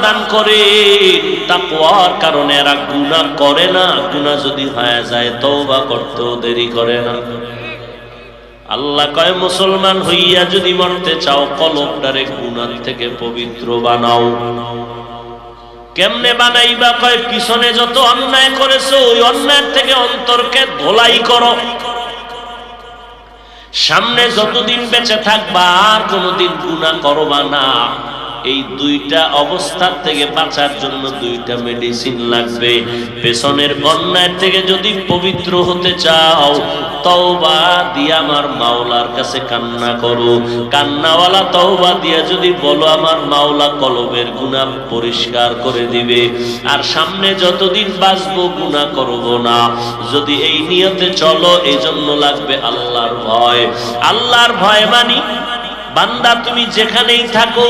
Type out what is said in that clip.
দান করেন। তাকওয়ার কারণে এরা গুনাহ করে না, গুনাহ যদি হয়ে যায় তওবা করতেও দেরি করে না। আল্লাহ কয় মুসলমান হইয়া যদি মরতে চাও কলবটারে গুনাহ থেকে পবিত্র বানাও। কেমনে বানাইবা? কয় পিছনে যত অন্যায় করেছো ওই অন্যায় থেকে অন্তরকে ধোলাই করো। সামনে যতদিন বেঁচে থাকবা আর কোনোদিন গুনাহ করবা না। এই দুইটা অবস্থার থেকে বাঁচার জন্য দুইটা মেডিসিন লাগবে। পেছনের অন্যায় থেকে যদি পবিত্র হতে চাও তওবা দিয়ে আমার মাওলার কাছে কান্না করো। কান্নাওয়ালা তওবা দিয়ে যদি বলো আমার মাওলা কলবের গুনাহ পরিষ্কার করে দিবে। আর সামনে যতদিন বাঁচবো গুনাহ করব না, যদি এই নিয়তে চলো। এই জন্য লাগবে আল্লাহর ভয়। আল্লাহর ভয় মানি বান্দা তুমি যেখানেই থাকো